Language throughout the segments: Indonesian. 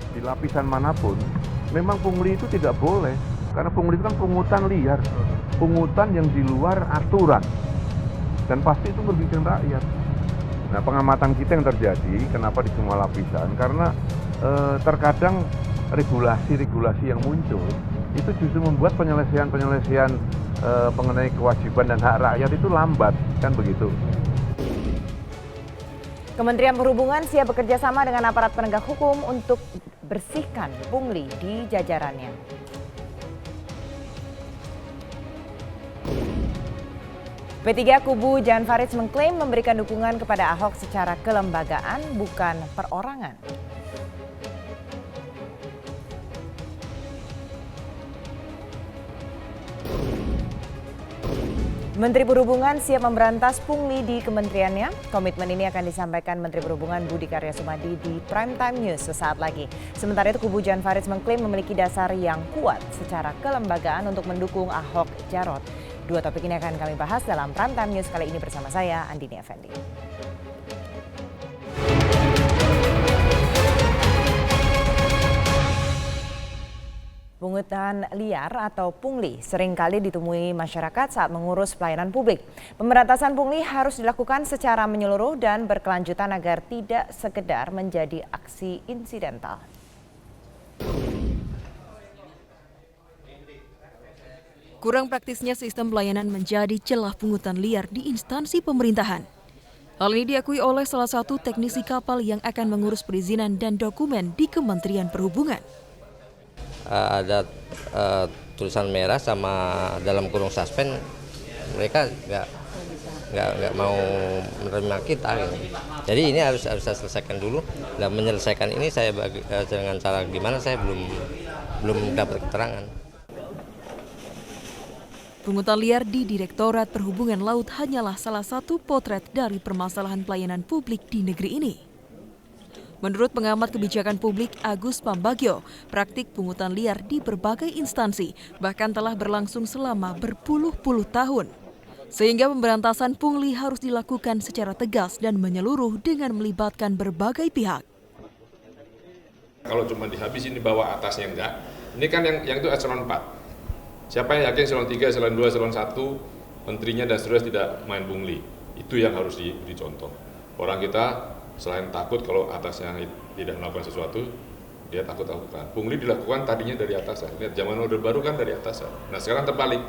Di lapisan manapun, memang pungli itu tidak boleh. Karena pungli itu kan pungutan liar, pungutan yang di luar aturan. Dan pasti itu merugikan rakyat. Nah, pengamatan kita yang terjadi, kenapa di semua lapisan? Karena terkadang regulasi-regulasi yang muncul, itu justru membuat penyelesaian mengenai kewajiban dan hak rakyat itu lambat, kan begitu. Kementerian Perhubungan siap bekerja sama dengan aparat penegak hukum untuk bersihkan pungli di jajarannya. P3 kubu Jan Faridz mengklaim memberikan dukungan kepada Ahok secara kelembagaan, bukan perorangan. Menteri Perhubungan siap memberantas pungli di kementeriannya. Komitmen ini akan disampaikan Menteri Perhubungan Budi Karya Sumadi di Prime Time News sesaat lagi. Sementara itu kubu Jan Faridz mengklaim memiliki dasar yang kuat secara kelembagaan untuk mendukung Ahok Jarot. Dua topik ini akan kami bahas dalam Prime Time News kali ini bersama saya, Andini Effendi. Pungutan liar atau pungli seringkali ditemui masyarakat saat mengurus pelayanan publik. Pemberantasan pungli harus dilakukan secara menyeluruh dan berkelanjutan agar tidak sekedar menjadi aksi insidental. Kurang praktisnya sistem pelayanan menjadi celah pungutan liar di instansi pemerintahan. Hal ini diakui oleh salah satu teknisi kapal yang akan mengurus perizinan dan dokumen di Kementerian Perhubungan. Ada tulisan merah sama dalam kurung suspend, mereka nggak mau menerima kita gitu. Jadi ini harus saya selesaikan dulu, dan menyelesaikan ini saya dengan cara gimana saya belum dapat keterangan. Pungutan liar di Direktorat Perhubungan Laut hanyalah salah satu potret dari permasalahan pelayanan publik di negeri ini. Menurut pengamat kebijakan publik Agus Pambagio, praktik pungutan liar di berbagai instansi bahkan telah berlangsung selama berpuluh-puluh tahun. Sehingga pemberantasan pungli harus dilakukan secara tegas dan menyeluruh dengan melibatkan berbagai pihak. Kalau cuma dihabisin di bawah atasnya enggak, ini kan yang itu eselon 4. Siapa yang yakin eselon 3, eselon 2, eselon 1, menterinya dan seterusnya tidak main pungli. Itu yang harus dicontoh. Orang kita selain takut kalau atasnya tidak melakukan sesuatu, dia takut lakukan. Pungli dilakukan tadinya dari atas. Lihat zaman Orde Baru kan dari atas. Nah sekarang terbalik,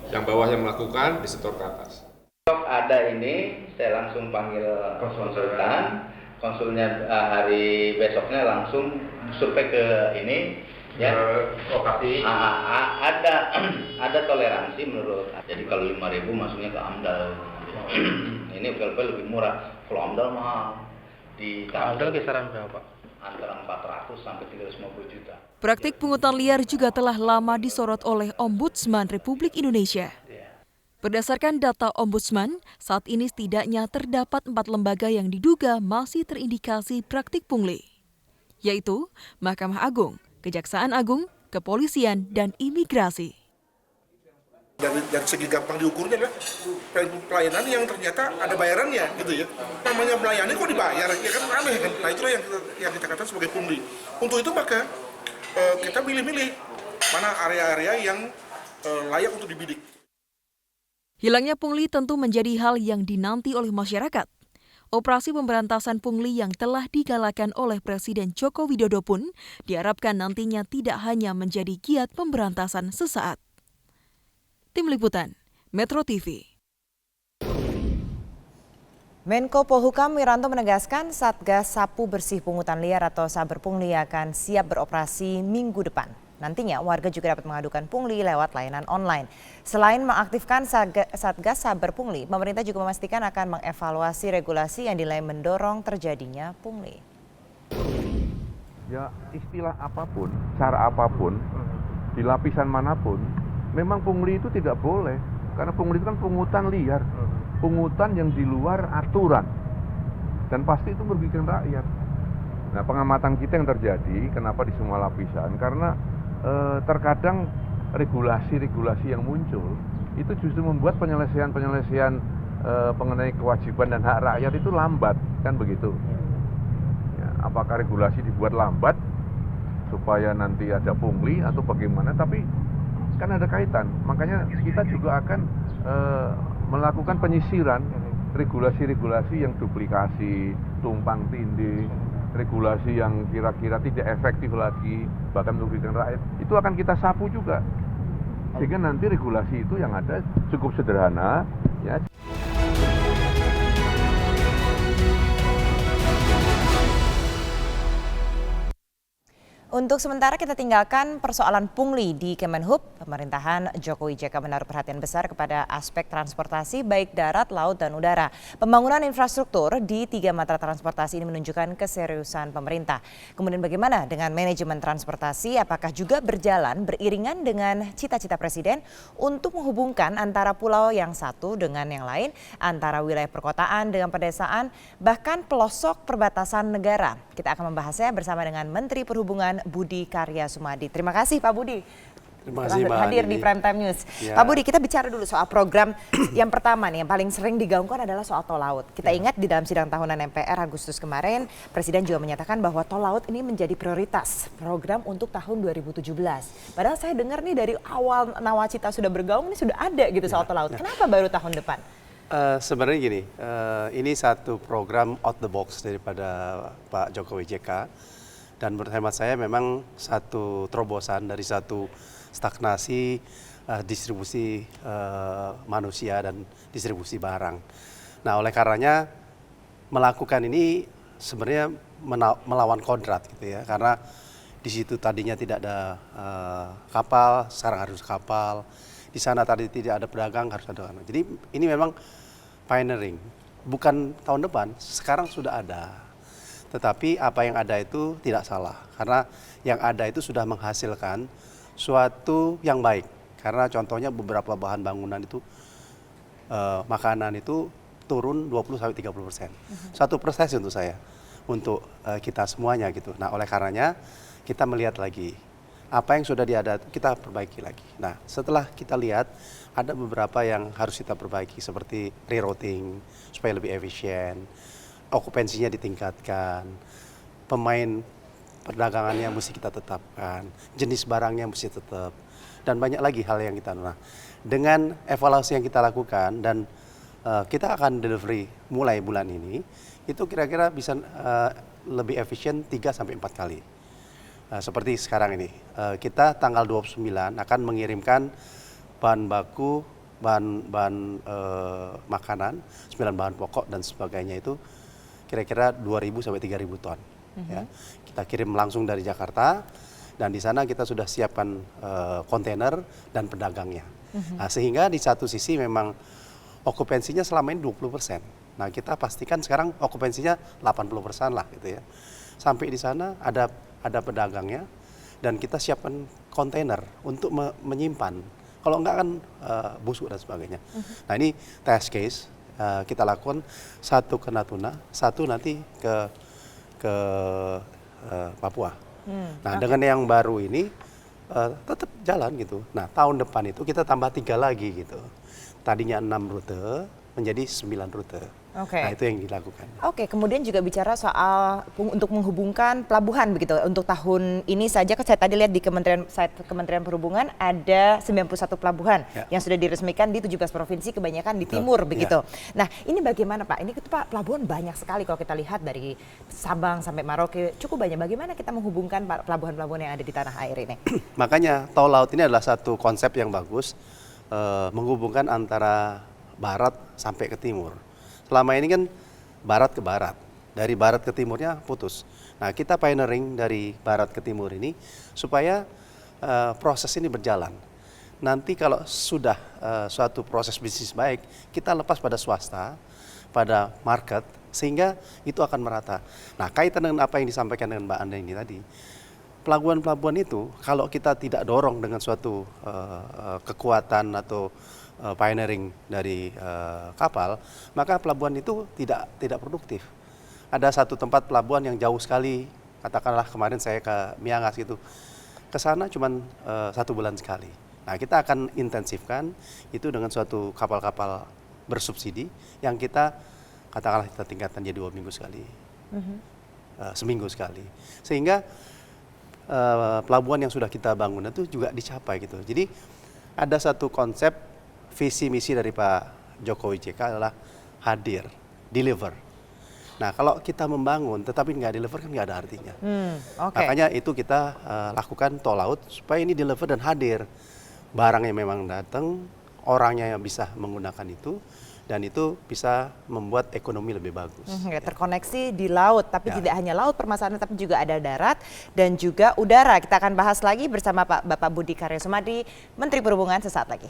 yang bawah yang melakukan disetor ke atas. Ada ini, saya langsung panggil konsulnya hari besoknya langsung survei ke ini. Ya, lokasi ada toleransi menurut. Jadi kalau 5.000 masuknya ke AMDAL. Ini lebih murah. Kalau AMDAL mahal. Di AMDAL kisaran berapa? Antara 400 sampai 350 juta. Praktik pungutan liar juga telah lama disorot oleh Ombudsman Republik Indonesia. Berdasarkan data Ombudsman, saat ini setidaknya terdapat 4 lembaga yang diduga masih terindikasi praktik pungli, yaitu Mahkamah Agung, Kejaksaan Agung, Kepolisian, dan Imigrasi. Dari segi gampang diukurnya adalah pelayanan yang ternyata ada bayarannya gitu ya. Namanya melayani kok dibayar, ya kan aneh kan. Nah itulah yang kita katakan sebagai pungli. Untuk itu maka kita milih-milih mana area-area yang layak untuk dibidik. Hilangnya pungli tentu menjadi hal yang dinanti oleh masyarakat. Operasi pemberantasan pungli yang telah digalakan oleh Presiden Joko Widodo pun diharapkan nantinya tidak hanya menjadi giat pemberantasan sesaat. Tim Liputan, Metro TV. Menko Polhukam Wiranto menegaskan Satgas Sapu Bersih Pungutan Liar atau Saber Pungli akan siap beroperasi minggu depan. Nantinya warga juga dapat mengadukan pungli lewat layanan online. Selain mengaktifkan Satgas Saber Pungli, pemerintah juga memastikan akan mengevaluasi regulasi yang dinilai mendorong terjadinya pungli. Ya istilah apapun, cara apapun, di lapisan manapun, memang pungli itu tidak boleh. Karena pungli itu kan pungutan liar, pungutan yang di luar aturan. Dan pasti itu merugikan rakyat. Nah, pengamatan kita yang terjadi, kenapa di semua lapisan? Karena terkadang regulasi-regulasi yang muncul itu justru membuat penyelesaian mengenai kewajiban dan hak rakyat itu lambat, kan begitu? Ya, apakah regulasi dibuat lambat supaya nanti ada pungli atau bagaimana? Tapi kan ada kaitan, makanya kita juga akan melakukan penyisiran regulasi-regulasi yang duplikasi, tumpang tindih, regulasi yang kira-kira tidak efektif lagi, bahkan merugikan rakyat, itu akan kita sapu juga. Sehingga nanti regulasi itu yang ada cukup sederhana, ya. Untuk sementara kita tinggalkan persoalan pungli di Kemenhub. Pemerintahan Jokowi JK menaruh perhatian besar kepada aspek transportasi baik darat, laut, dan udara. Pembangunan infrastruktur di 3 matra transportasi ini menunjukkan keseriusan pemerintah. Kemudian bagaimana dengan manajemen transportasi? Apakah juga berjalan beriringan dengan cita-cita Presiden untuk menghubungkan antara pulau yang satu dengan yang lain, antara wilayah perkotaan dengan pedesaan, bahkan pelosok perbatasan negara? Kita akan membahasnya bersama dengan Menteri Perhubungan Budi Karya Sumadi. Terima kasih Pak Budi. Terima kasih Mbak hadir Ani. di Prime Time News. Ya. Pak Budi, kita bicara dulu soal program yang pertama nih, yang paling sering digaungkan adalah soal tol laut. Kita ingat di dalam sidang tahunan MPR Agustus kemarin, Presiden juga menyatakan bahwa tol laut ini menjadi prioritas program untuk tahun 2017. Padahal saya dengar nih dari awal Nawacita sudah bergaung, ini sudah ada gitu soal tol laut. Kenapa baru tahun depan? Sebenarnya gini, ini satu program out the box daripada Pak Jokowi JK. Dan menurut hemat saya memang satu terobosan dari satu stagnasi distribusi manusia dan distribusi barang. Nah, oleh karenanya melakukan ini sebenarnya melawan kodrat gitu ya, karena di situ tadinya tidak ada kapal, sekarang harus kapal. Di sana tadi tidak ada pedagang, harus ada. Jadi ini memang pioneering, bukan tahun depan, sekarang sudah ada. Tetapi apa yang ada itu tidak salah, karena yang ada itu sudah menghasilkan suatu yang baik. Karena contohnya beberapa bahan bangunan itu, makanan itu turun 20-30%. Satu prestasi untuk saya, untuk kita semuanya gitu. Nah, oleh karenanya kita melihat lagi apa yang sudah diada, kita perbaiki lagi. Nah, setelah kita lihat ada beberapa yang harus kita perbaiki seperti rerouting supaya lebih efisien, okupansinya ditingkatkan, pemain perdagangannya mesti kita tetapkan, jenis barangnya mesti tetap, dan banyak lagi hal yang kita. Nah, dengan evaluasi yang kita lakukan dan kita akan delivery mulai bulan ini, itu kira-kira bisa lebih efisien 3-4 kali. Seperti sekarang ini, kita tanggal 29 akan mengirimkan bahan baku, bahan makanan, 9 bahan pokok dan sebagainya itu kira-kira 2.000 sampai 3.000 ton. Ya. Kita kirim langsung dari Jakarta dan di sana kita sudah siapkan kontainer dan pedagangnya. Nah, sehingga di satu sisi memang okupansinya selama ini 20%. Nah, kita pastikan sekarang okupansinya 80% lah gitu ya. Sampai di sana ada pedagangnya dan kita siapkan kontainer untuk menyimpan. Kalau enggak kan busuk dan sebagainya. Nah, ini test case. Kita lakukan satu ke Natuna, satu nanti ke Papua. Nah, dengan yang baru ini tetap jalan gitu. Nah, tahun depan itu kita tambah 3 lagi gitu. Tadinya 6 rute menjadi 9 rute. Nah, itu yang dilakukan. Kemudian juga bicara soal untuk menghubungkan pelabuhan begitu. Untuk tahun ini saja, saya tadi lihat di Kementerian Perhubungan ada 91 pelabuhan yang sudah diresmikan di 17 provinsi, kebanyakan di timur begitu. Nah, ini bagaimana Pak? Ini Pak, pelabuhan banyak sekali kalau kita lihat dari Sabang sampai Merauke, cukup banyak. Bagaimana kita menghubungkan pelabuhan-pelabuhan yang ada di tanah air ini? Makanya tol laut ini adalah satu konsep yang bagus, menghubungkan antara barat sampai ke timur. Selama ini kan barat ke barat, dari barat ke timurnya putus. Nah, kita pioneering dari barat ke timur ini supaya proses ini berjalan. Nanti kalau sudah suatu proses bisnis baik, kita lepas pada swasta, pada market, sehingga itu akan merata. Nah, kaitan dengan apa yang disampaikan dengan Mbak Anda ini tadi, pelabuhan-pelabuhan itu kalau kita tidak dorong dengan suatu kekuatan atau pioneering dari kapal, maka pelabuhan itu tidak produktif. Ada satu tempat pelabuhan yang jauh sekali katakanlah kemarin saya ke Miangas gitu, ke sana cuma 1 bulan sekali. Nah, kita akan intensifkan itu dengan suatu kapal-kapal bersubsidi yang kita katakanlah kita tingkatkan jadi 2 minggu sekali, seminggu sekali, sehingga pelabuhan yang sudah kita bangun itu juga dicapai gitu. Jadi ada satu konsep visi misi dari Pak Jokowi JK adalah hadir, deliver. Nah, kalau kita membangun tetapi nggak deliver kan nggak ada artinya. Makanya itu kita lakukan tol laut supaya ini deliver dan hadir. Barangnya memang datang, orangnya yang bisa menggunakan itu, dan itu bisa membuat ekonomi lebih bagus. Terkoneksi di laut, tapi tidak hanya laut permasalahannya, tapi juga ada darat dan juga udara. Kita akan bahas lagi bersama Bapak Budi Karya Sumadi, Menteri Perhubungan sesaat lagi.